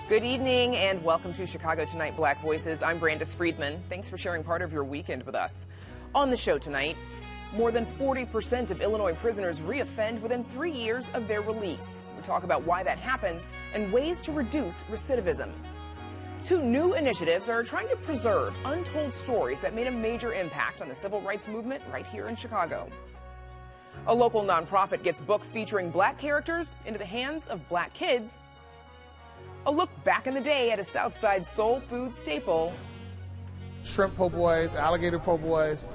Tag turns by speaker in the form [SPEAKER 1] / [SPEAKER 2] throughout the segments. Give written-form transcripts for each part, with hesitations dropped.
[SPEAKER 1] Good evening and welcome to Chicago Tonight Black Voices. I'm Brandis Friedman. Thanks for sharing part of your weekend with us. On the show tonight, more than 40% of Illinois prisoners reoffend within 3 years of their release. We talk about why that happens and ways to reduce recidivism. Two new initiatives are trying to preserve untold stories that made a major impact on the civil rights movement right here in Chicago. A local nonprofit gets books featuring black characters into the hands of black kids. A look back in the day at a Southside soul food staple.
[SPEAKER 2] Shrimp po' boys, alligator po' boys.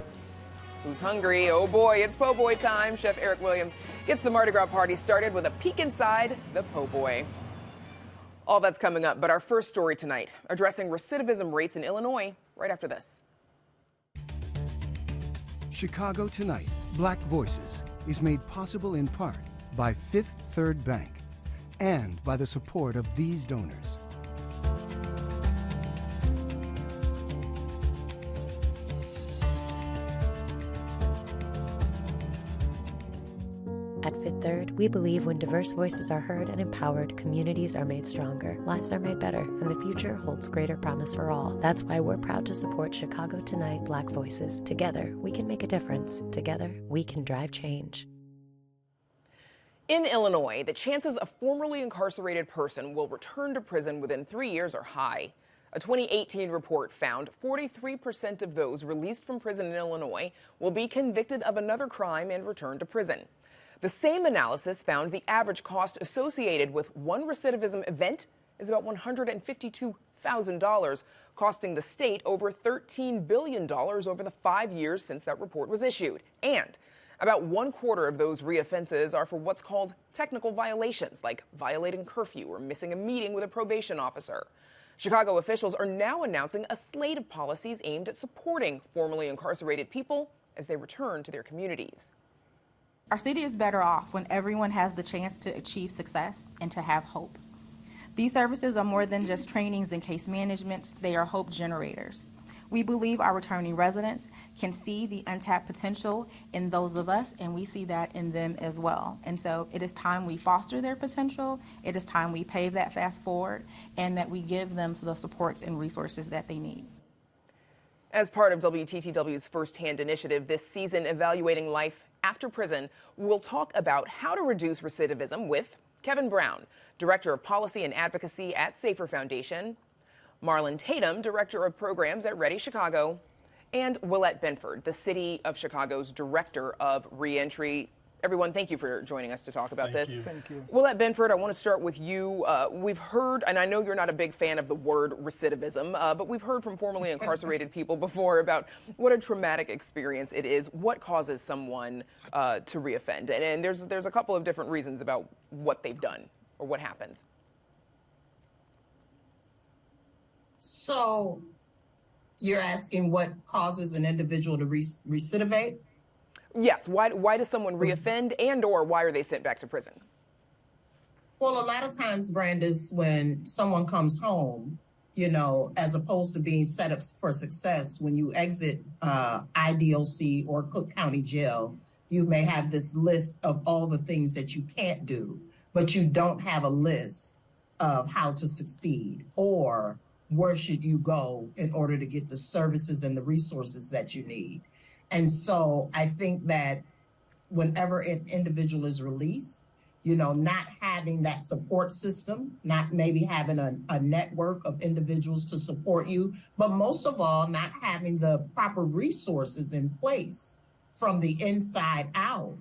[SPEAKER 1] Who's hungry? Oh boy, it's po' boy time. Chef Eric Williams gets the Mardi Gras party started with a peek inside the po' boy. All that's coming up, but our first story tonight, addressing recidivism rates in Illinois, right after this.
[SPEAKER 3] Chicago Tonight, Black Voices, is made possible in part by Fifth Third Bank and by the support of these donors.
[SPEAKER 4] At Fifth Third, we believe when diverse voices are heard and empowered, communities are made stronger, lives are made better, and the future holds greater promise for all. That's why we're proud to support Chicago Tonight Black Voices. Together, we can make a difference. Together, we can drive change.
[SPEAKER 1] In Illinois, the chances a formerly incarcerated person will return to prison within 3 years are high. A 2018 report found 43% of those released from prison in Illinois will be convicted of another crime and return to prison. The same analysis found the average cost associated with one recidivism event is about $152,000, costing the state over $13 billion over the 5 years since that report was issued. And about 1/4 of those reoffenses are for what's called technical violations, like violating curfew or missing a meeting with a probation officer. Chicago officials are now announcing a slate of policies aimed at supporting formerly incarcerated people as they return to their communities.
[SPEAKER 5] Our city is better off when everyone has the chance to achieve success and to have hope. These services are more than just trainings and case management, they are hope generators. We believe our returning residents can see the untapped potential in those of us, and we see that in them as well. And so it is time we foster their potential, it is time we pave that fast forward, and that we give them the supports and resources that they need.
[SPEAKER 1] As part of WTTW's First-Hand initiative this season evaluating life after prison, we'll talk about how to reduce recidivism with Kevin Brown, Director of Policy and Advocacy at Safer Foundation, Marlon Tatum, Director of Programs at Ready Chicago, and Willette Benford, the City of Chicago's Director of Reentry. Everyone, thank you for joining us to talk about this.
[SPEAKER 2] Thank you.
[SPEAKER 1] Willette Benford, I want to start with you. We've heard, and I know you're not a big fan of the word recidivism, but we've heard from formerly incarcerated people before about what a traumatic experience it is. What causes someone to reoffend? And there's a couple of different reasons about what they've done or what happens.
[SPEAKER 6] So you're asking what causes an individual to recidivate?
[SPEAKER 1] Yes. Why does someone reoffend, and or why are they sent back to prison?
[SPEAKER 6] Well, a lot of times, Brandis, when someone comes home, you know, as opposed to being set up for success, when you exit IDOC or Cook County Jail, you may have this list of all the things that you can't do, but you don't have a list of how to succeed or where should you go in order to get the services and the resources that you need. And so I think that whenever an individual is released, you know, not having that support system, not maybe having a network of individuals to support you, but most of all, not having the proper resources in place from the inside out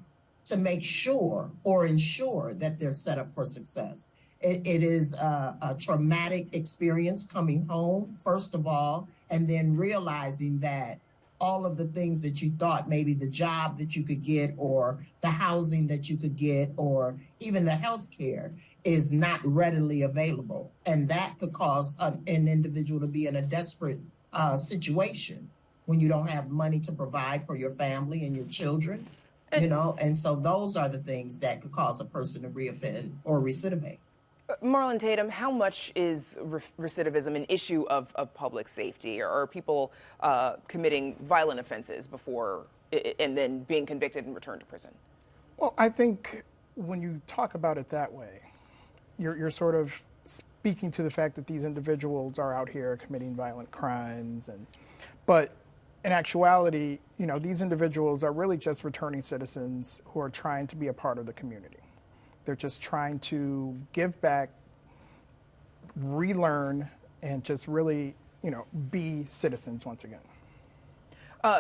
[SPEAKER 6] to make sure or ensure that they're set up for success. It is a traumatic experience coming home, first of all, and then realizing that all of the things that you thought, maybe the job that you could get or the housing that you could get or even the health care is not readily available. And that could cause an individual to be in a desperate situation when you don't have money to provide for your family and your children, you know, and so those are the things that could cause a person to reoffend or recidivate.
[SPEAKER 1] Marlon Tatum, how much is recidivism an issue of public safety? Or are people committing violent offenses before and then being convicted and returned to prison?
[SPEAKER 2] Well, I think when you talk about it that way, you're sort of speaking to the fact that these individuals are out here committing violent crimes, but in actuality, these individuals are really just returning citizens who are trying to be a part of the community. They're just trying to give back, relearn, and just really, be citizens once again.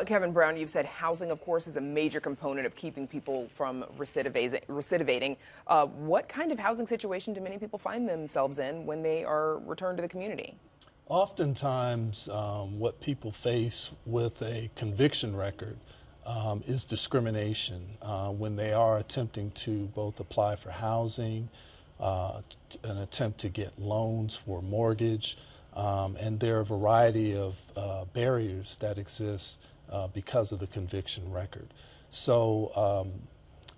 [SPEAKER 1] Kevin Brown, you've said housing, of course, is a major component of keeping people from recidivating. What kind of housing situation do many people find themselves in when they are returned to the community?
[SPEAKER 7] Oftentimes, what people face with a conviction record is discrimination when they are attempting to both apply for housing, an attempt to get loans for mortgage, and there are a variety of barriers that exist because of the conviction record. So,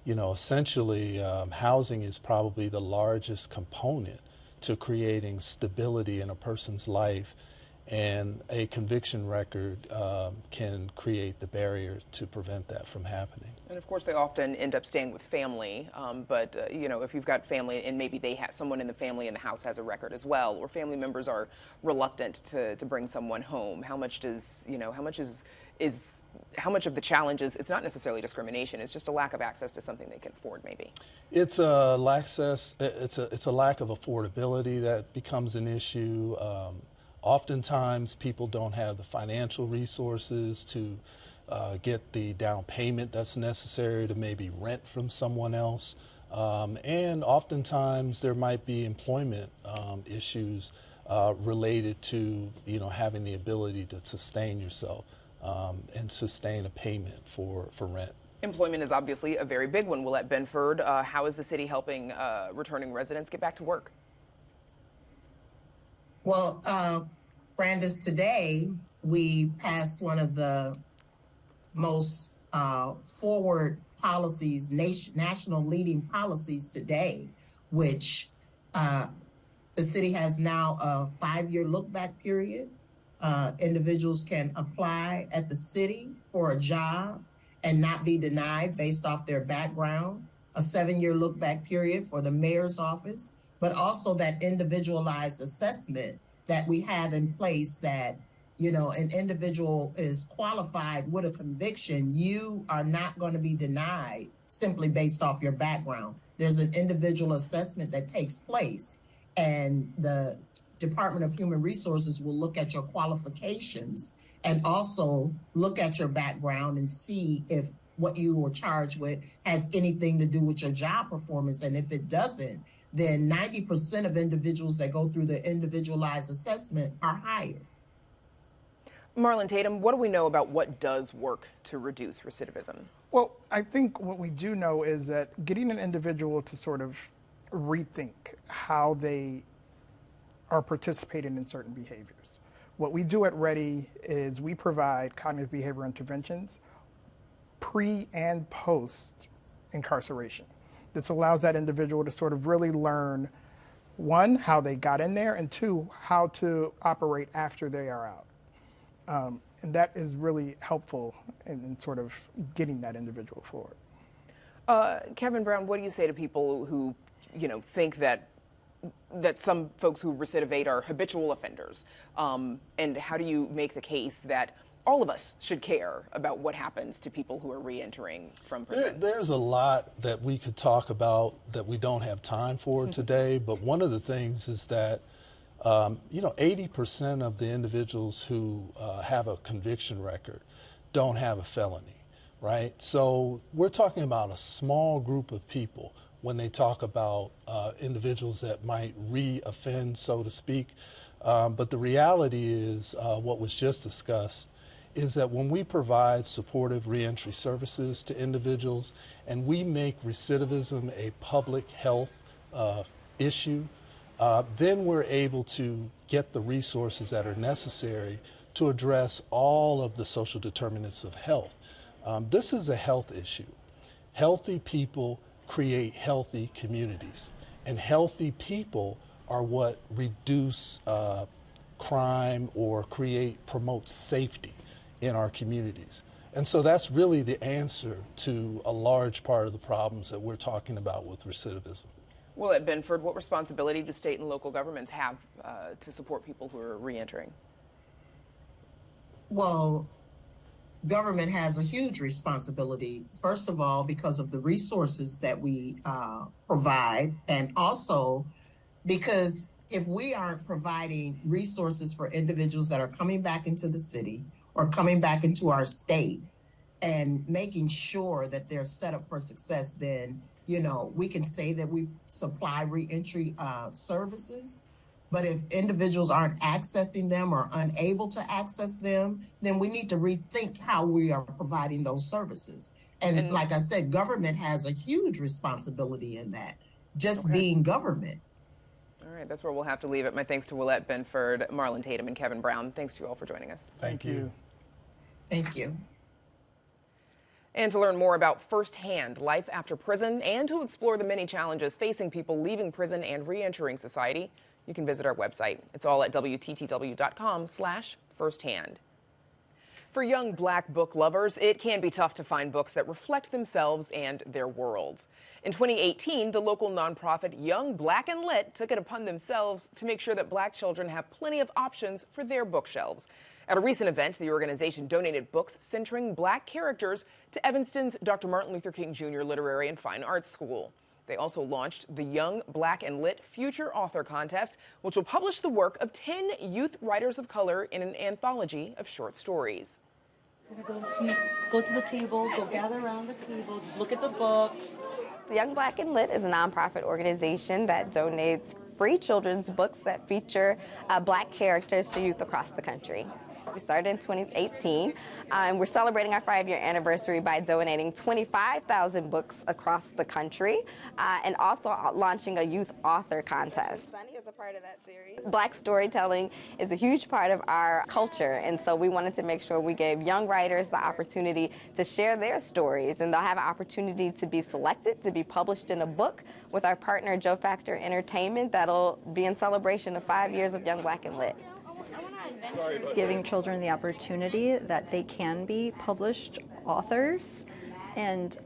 [SPEAKER 7] essentially, housing is probably the largest component to creating stability in a person's life, and a conviction record can create the barrier to prevent that from happening.
[SPEAKER 1] And of course, they often end up staying with family. But if you've got family and maybe they have someone in the family in the house has a record as well, or family members are reluctant to bring someone home, how much of the challenge is, it's not necessarily discrimination, it's just a lack of access to something they can afford, maybe?
[SPEAKER 7] It's a lack of affordability that becomes an issue. Oftentimes people don't have the financial resources to get the down payment that's necessary to maybe rent from someone else. And oftentimes there might be employment issues related to having the ability to sustain yourself and sustain a payment for rent.
[SPEAKER 1] Employment is obviously a very big one. Willette Benford, how is the city helping returning residents get back to work?
[SPEAKER 6] Well, Brandis, today we passed one of the most forward policies, national leading policies today, which the city has now a 5-year look-back period. Individuals can apply at the city for a job and not be denied based off their background, a 7-year look-back period for the mayor's office, but also that individualized assessment that we have in place that, an individual is qualified with a conviction, you are not going to be denied simply based off your background. There's an individual assessment that takes place, and the Department of Human Resources will look at your qualifications and also look at your background and see if what you were charged with has anything to do with your job performance. And if it doesn't, then 90% of individuals that go through the individualized assessment are hired.
[SPEAKER 1] Marlon Tatum, what do we know about what does work to reduce recidivism?
[SPEAKER 2] Well, I think what we do know is that getting an individual to sort of rethink how they are participating in certain behaviors. What we do at Ready is we provide cognitive behavior interventions pre and post incarceration. This allows that individual to sort of really learn, one, how they got in there, and two, how to operate after they are out. And that is really helpful in sort of getting that individual forward.
[SPEAKER 1] Kevin Brown, what do you say to people who, think that some folks who recidivate are habitual offenders? And how do you make the case that all of us should care about what happens to people who are reentering from prison?
[SPEAKER 7] There's a lot that we could talk about that we don't have time for today, but one of the things is that 80% of the individuals who have a conviction record don't have a felony, right? So we're talking about a small group of people when they talk about individuals that might re-offend, so to speak. But the reality is what was just discussed is that when we provide supportive reentry services to individuals and we make recidivism a public health issue, then we're able to get the resources that are necessary to address all of the social determinants of health. This is a health issue. Healthy people create healthy communities, and healthy people are what reduce crime or promote safety in our communities. And so that's really the answer to a large part of the problems that we're talking about with recidivism.
[SPEAKER 1] Well, at Benford, what responsibility do state and local governments have to support people who are reentering?
[SPEAKER 6] Well, government has a huge responsibility, first of all, because of the resources that we provide, and also because if we aren't providing resources for individuals that are coming back into the city or coming back into our state and making sure that they're set up for success, then, we can say that we supply reentry services. But if individuals aren't accessing them or unable to access them, then we need to rethink how we are providing those services. And like I said, government has a huge responsibility in that, just being government.
[SPEAKER 1] All right, that's where we'll have to leave it. My thanks to Willette Benford, Marlon Tatum, and Kevin Brown. Thanks to you all for joining us.
[SPEAKER 7] Thank you.
[SPEAKER 6] Thank you.
[SPEAKER 1] And to learn more about firsthand life after prison and to explore the many challenges facing people leaving prison and reentering society, you can visit our website. It's all at WTTW.com/firsthand. For young Black book lovers, it can be tough to find books that reflect themselves and their worlds. In 2018, the local nonprofit Young Black and Lit took it upon themselves to make sure that Black children have plenty of options for their bookshelves. At a recent event, the organization donated books centering Black characters to Evanston's Dr. Martin Luther King Jr. Literary and Fine Arts School. They also launched the Young Black and Lit Future Author Contest, which will publish the work of 10 youth writers of color in an anthology of short stories.
[SPEAKER 8] Go to the table, go gather around the table, just look at the books.
[SPEAKER 9] Young Black and Lit is a nonprofit organization that donates free children's books that feature Black characters to youth across the country. We started in 2018, and we're celebrating our 5-year anniversary by donating 25,000 books across the country, and also launching a youth author contest. Sunny is a part of that series. Black storytelling is a huge part of our culture, and so we wanted to make sure we gave young writers the opportunity to share their stories, and they'll have an opportunity to be selected to be published in a book with our partner Joe Factor Entertainment that'll be in celebration of 5 years of Young Black and Lit.
[SPEAKER 10] Giving children the opportunity that they can be published authors, and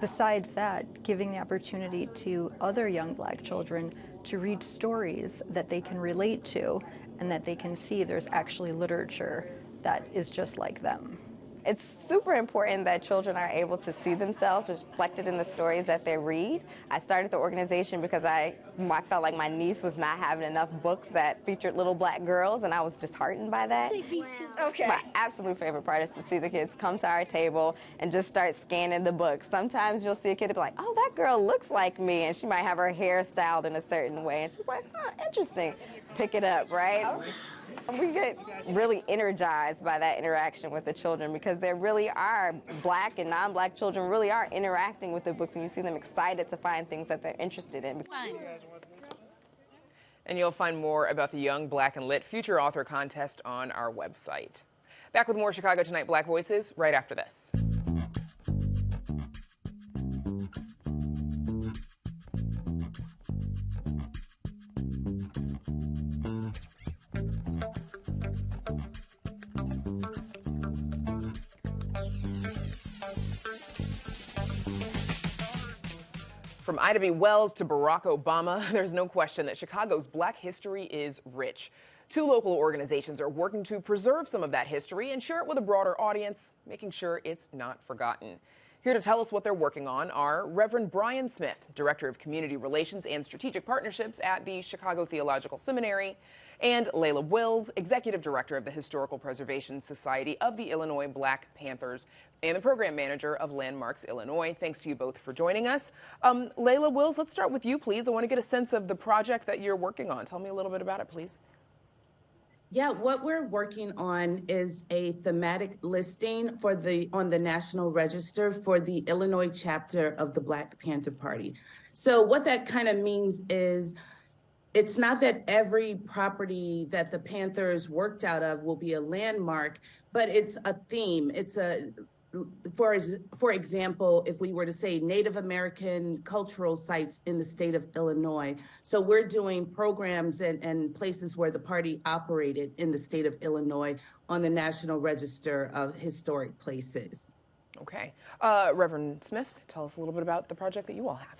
[SPEAKER 10] besides that, giving the opportunity to other young Black children to read stories that they can relate to and that they can see there's actually literature that is just like them.
[SPEAKER 9] It's super important that children are able to see themselves reflected in the stories that they read. I started the organization because I felt like my niece was not having enough books that featured little Black girls, and I was disheartened by that. Okay. My absolute favorite part is to see the kids come to our table and just start scanning the books. Sometimes you'll see a kid be like, oh, that girl looks like me, and she might have her hair styled in a certain way, and she's like, huh, interesting. Pick it up, right? We get really energized by that interaction with the children because they really are, Black and non-Black children really are interacting with the books, and you see them excited to find things that they're interested in.
[SPEAKER 1] And you'll find more about the Young Black and Lit Future Author Contest on our website. Back with more Chicago Tonight Black Voices right after this. From Ida B. Wells to Barack Obama, there's no question that Chicago's Black history is rich. 2 local organizations are working to preserve some of that history and share it with a broader audience, making sure it's not forgotten. Here to tell us what they're working on are Reverend Brian Smith, Director of Community Relations and Strategic Partnerships at the Chicago Theological Seminary, and Layla Wills, Executive Director of the Historical Preservation Society of the Illinois Black Panthers and the Program Manager of Landmarks Illinois. Thanks to you both for joining us. Layla Wills, let's start with you, please. I want to get a sense of the project that you're working on. Tell me a little bit about it, please.
[SPEAKER 11] Yeah, what we're working on is a thematic listing for on the National Register for the Illinois chapter of the Black Panther Party. So what that kind of means is it's not that every property that the Panthers worked out of will be a landmark, but it's a theme. It's for example, if we were to say Native American cultural sites in the state of Illinois. So we're doing programs and places where the party operated in the state of Illinois on the National Register of Historic Places.
[SPEAKER 1] Okay. Reverend Smith, tell us a little bit about the project that you all have.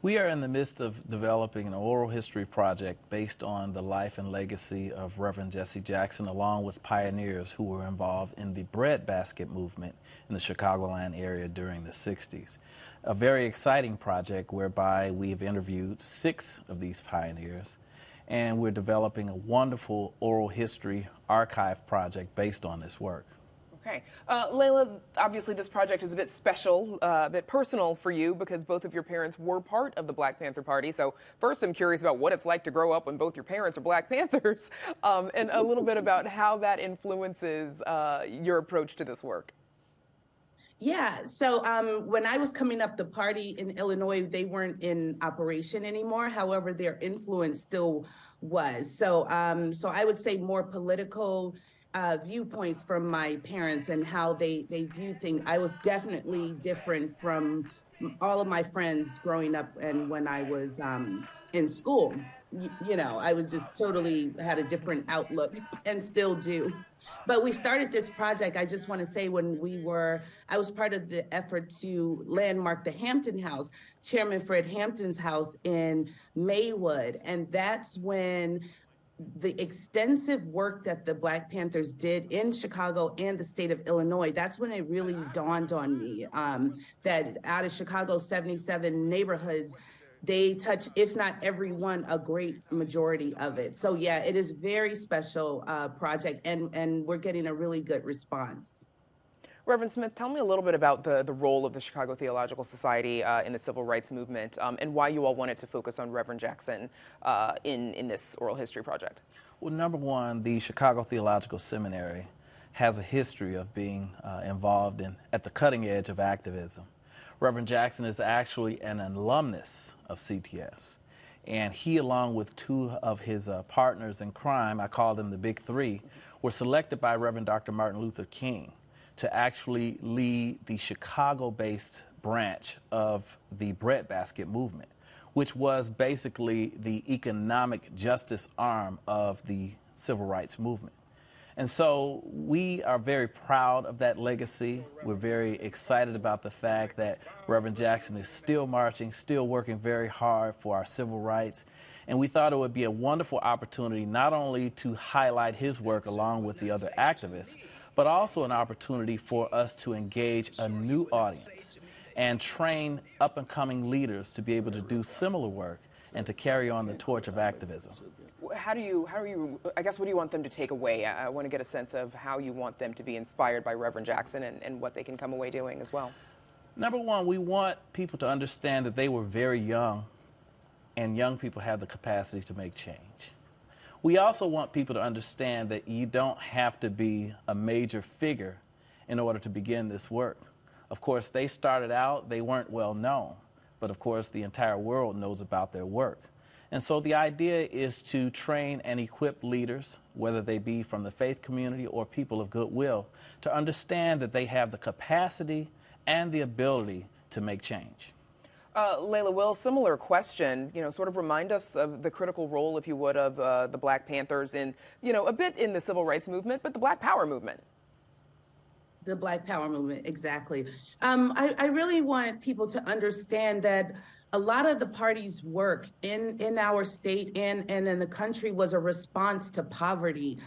[SPEAKER 12] We are in the midst of developing an oral history project based on the life and legacy of Reverend Jesse Jackson, along with pioneers who were involved in the breadbasket movement in the Chicagoland area during the 60s. A very exciting project whereby we've interviewed 6 of these pioneers, and we're developing a wonderful oral history archive project based on this work.
[SPEAKER 1] Okay. Layla, obviously this project is a bit special, a bit personal for you because both of your parents were part of the Black Panther Party. So first I'm curious about what it's like to grow up when both your parents are Black Panthers, and a little bit about how that influences your approach to this work.
[SPEAKER 11] Yeah, so when I was coming up, the party in Illinois, they weren't in operation anymore. However, their influence still was. So I would say more political viewpoints from my parents and how they view things. I was definitely different from all of my friends growing up and when I was in school. You know, I was just totally had a different outlook and still do. But we started this project, I just want to say, I was part of the effort to landmark the Hampton House, Chairman Fred Hampton's house in Maywood. And that's when the extensive work that the Black Panthers did in Chicago and the state of Illinois, that's when it really dawned on me that out of Chicago's 77 neighborhoods, they touch, if not every one, a great majority of it. So yeah, it is very special project, and we're getting a really good response.
[SPEAKER 1] Reverend Smith, tell me a little bit about the role of the Chicago Theological Society in the civil rights movement and why you all wanted to focus on Reverend Jackson in this oral history project.
[SPEAKER 12] Well, number one, the Chicago Theological Seminary has a history of being involved at the cutting edge of activism. Reverend Jackson is actually an alumnus of CTS, and he, along with 2 of his partners in crime, I call them the Big Three, were selected by Reverend Dr. Martin Luther King to actually lead the Chicago-based branch of the breadbasket movement, which was basically the economic justice arm of the civil rights movement. And so we are very proud of that legacy. We're very excited about the fact that Reverend Jackson is still marching, still working very hard for our civil rights. And we thought it would be a wonderful opportunity not only to highlight his work along with the other activists, but also an opportunity for us to engage a new audience and train up-and-coming leaders to be able to do similar work and to carry on the torch of activism.
[SPEAKER 1] How do you, I guess, what do you want them to take away? I want to get a sense of how you want them to be inspired by Reverend Jackson and what they can come away doing as well.
[SPEAKER 12] Number one, we want people to understand that they were very young, and young people have the capacity to make change. We also want people to understand that you don't have to be a major figure in order to begin this work. Of course, they started out, they weren't well known, but of course the entire world knows about their work. And so the idea is to train and equip leaders, whether they be from the faith community or people of goodwill, to understand that they have the capacity and the ability to make change.
[SPEAKER 1] Layla, Will, similar question, sort of remind us of the critical role, if you would, of the Black Panthers in, a bit in the civil rights movement, but the Black Power movement.
[SPEAKER 11] The Black Power movement, exactly. I really want people to understand that a lot of the party's work in our state and in the country was a response to poverty.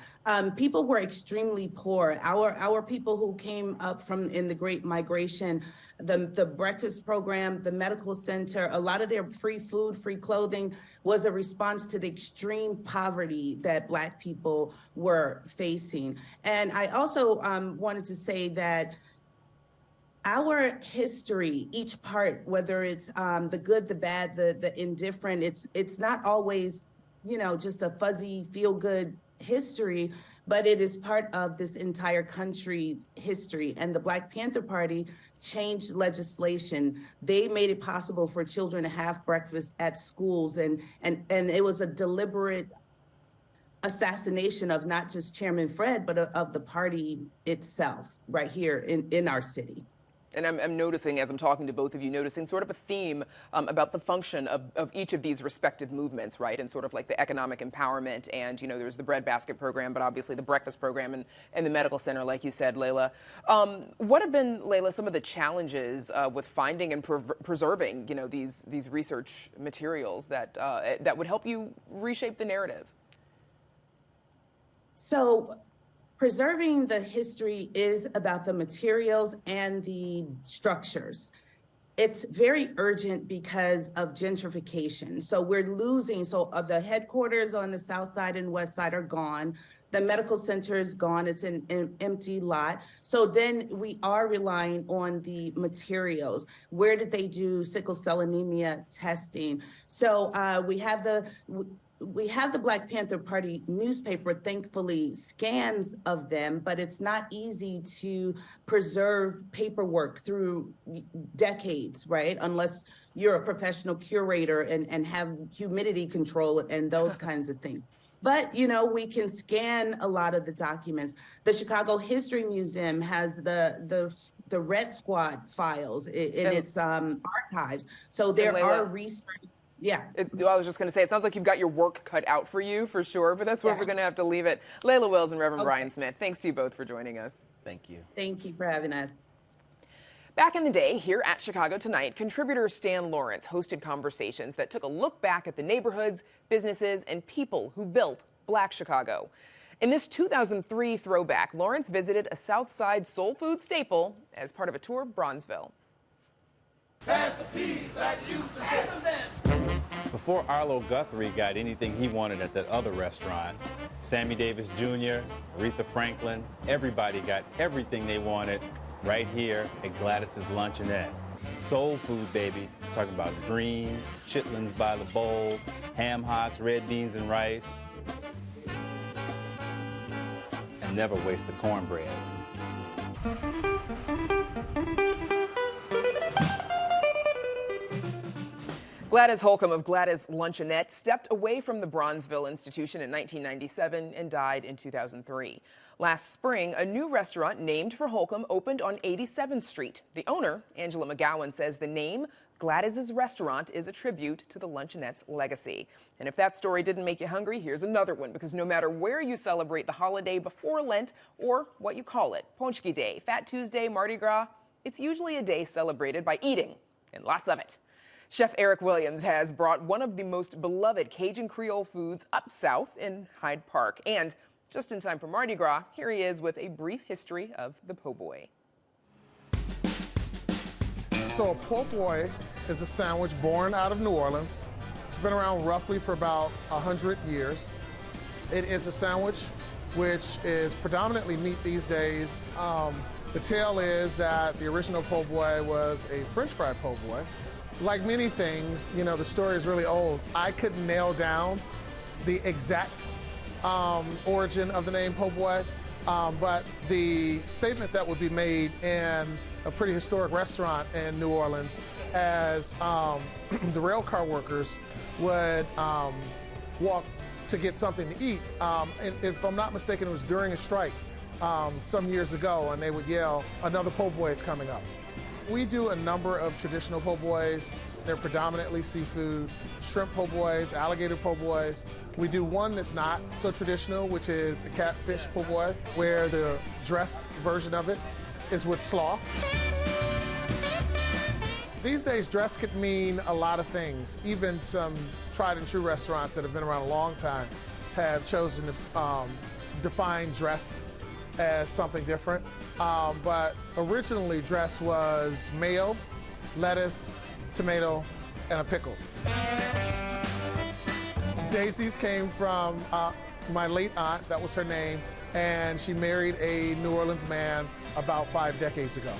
[SPEAKER 11] People were extremely poor. Our people who came up in the Great Migration, the breakfast program, the medical center, a lot of their free food, free clothing was a response to the extreme poverty that Black people were facing. And I also wanted to say that our history, each part, whether it's the good, the bad, the indifferent, it's not always, just a fuzzy, feel-good history, but it is part of this entire country's history. And the Black Panther Party changed legislation. They made it possible for children to have breakfast at schools, and it was a deliberate assassination of not just Chairman Fred, but of the party itself right here in our city.
[SPEAKER 1] And I'm noticing, as I'm talking to both of you, noticing sort of a theme about the function of each of these respective movements, right? And sort of like the economic empowerment, and, you know, there's the breadbasket program, but obviously the breakfast program and the medical center, like you said, Layla. What have been, Layla, some of the challenges with finding and preserving, you know, these research materials that that would help you reshape the narrative?
[SPEAKER 11] So preserving the history is about the materials and the structures. It's very urgent because of gentrification. So we're losing, the headquarters on the south side and west side are gone. The medical center is gone. It's an empty lot. So then we are relying on the materials. Where did they do sickle cell anemia testing? So we have the Black Panther Party newspaper, thankfully, scans of them, but it's not easy to preserve paperwork through decades, right? Unless you're a professional curator and have humidity control and those kinds of things. But, you know, we can scan a lot of the documents. The Chicago History Museum has the Red Squad files in its archives. So there are research. Yeah.
[SPEAKER 1] I was just going to say, it sounds like you've got your work cut out for you, for sure, but that's where we're going to have to leave it. Layla Wills and Reverend Brian Smith, thanks to you both for joining us.
[SPEAKER 12] Thank you.
[SPEAKER 11] Thank you for having us.
[SPEAKER 1] Back in the day, here at Chicago Tonight, contributor Stan Lawrence hosted conversations that took a look back at the neighborhoods, businesses, and people who built Black Chicago. In this 2003 throwback, Lawrence visited a South Side soul food staple as part of a tour of Bronzeville.
[SPEAKER 13] Before Arlo Guthrie got anything he wanted at that other restaurant, Sammy Davis Jr., Aretha Franklin, everybody got everything they wanted right here at Gladys's Luncheonette. Soul food, baby. Talking about greens, chitlins by the bowl, ham hocks, red beans and rice. And never waste the cornbread.
[SPEAKER 1] Gladys Holcomb of Gladys Luncheonette stepped away from the Bronzeville institution in 1997 and died in 2003. Last spring, a new restaurant named for Holcomb opened on 87th Street. The owner, Angela McGowan, says the name Gladys's Restaurant is a tribute to the Luncheonette's legacy. And if that story didn't make you hungry, here's another one, because no matter where you celebrate the holiday before Lent or what you call it, Ponchki Day, Fat Tuesday, Mardi Gras, it's usually a day celebrated by eating, and lots of it. Chef Eric Williams has brought one of the most beloved Cajun Creole foods up south in Hyde Park. And just in time for Mardi Gras, here he is with a brief history of the po' boy.
[SPEAKER 14] So a po' boy is a sandwich born out of New Orleans. It's been around roughly for about 100 years. It is a sandwich which is predominantly meat these days. The tale is that the original po' boy was a French fry po' boy. Like many things, you know, the story is really old. I couldn't nail down the exact origin of the name po' boy, but the statement that would be made in a pretty historic restaurant in New Orleans as the rail car workers would walk to get something to eat. And if I'm not mistaken, it was during a strike some years ago, and they would yell, "Another po' boy is coming up." We do a number of traditional po' boys. They're predominantly seafood, shrimp po' boys, alligator po' boys. We do one that's not so traditional, which is a catfish po' boy, where the dressed version of it is with slaw. These days, dress could mean a lot of things. Even some tried and true restaurants that have been around a long time have chosen to define dressed as something different. But originally, dress was mayo, lettuce, tomato, and a pickle. Daisy's came from my late aunt, that was her name, and she married a New Orleans man about 5 decades ago.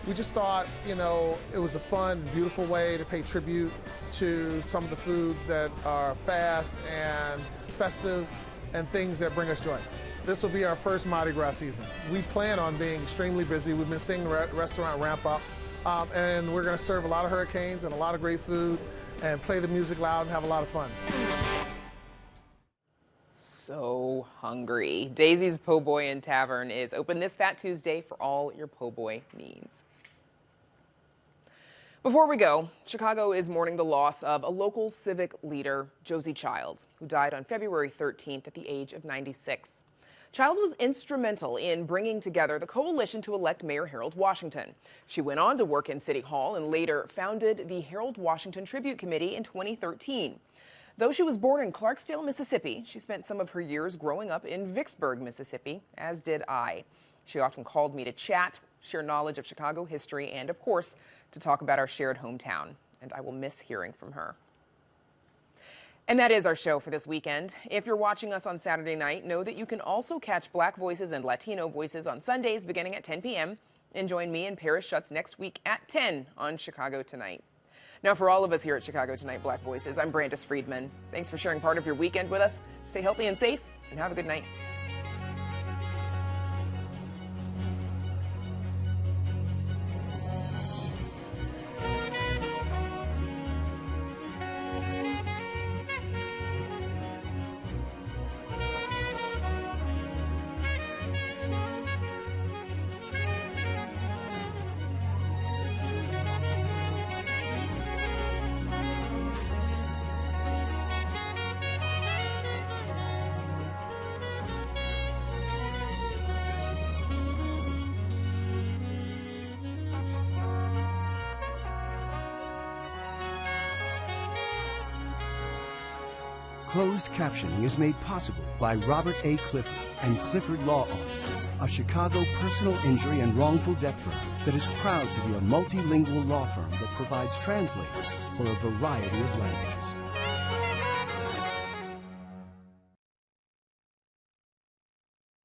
[SPEAKER 14] We just thought, you know, it was a fun, beautiful way to pay tribute to some of the foods that are fast and festive and things that bring us joy. This will be our first Mardi Gras season. We plan on being extremely busy. We've been seeing the restaurant ramp up, and we're going to serve a lot of hurricanes and a lot of great food and play the music loud and have a lot of fun.
[SPEAKER 1] So hungry. Daisy's Po' Boy and Tavern is open this Fat Tuesday for all your po' boy needs. Before we go, Chicago is mourning the loss of a local civic leader, Josie Childs, who died on February 13th at the age of 96. Childs was instrumental in bringing together the coalition to elect Mayor Harold Washington. She went on to work in City Hall and later founded the Harold Washington Tribute Committee in 2013. Though she was born in Clarksdale, Mississippi, she spent some of her years growing up in Vicksburg, Mississippi, as did I. She often called me to chat, share knowledge of Chicago history, and, of course, to talk about our shared hometown. And I will miss hearing from her. And that is our show for this weekend. If you're watching us on Saturday night, know that you can also catch Black Voices and Latino Voices on Sundays beginning at 10 p.m. And join me and Paris Schutz next week at 10 on Chicago Tonight. Now, for all of us here at Chicago Tonight Black Voices, I'm Brandis Friedman. Thanks for sharing part of your weekend with us. Stay healthy and safe, and have a good night.
[SPEAKER 3] Closed captioning is made possible by Robert A. Clifford and Clifford Law Offices, a Chicago personal injury and wrongful death firm that is proud to be a multilingual law firm that provides translators for a variety of languages.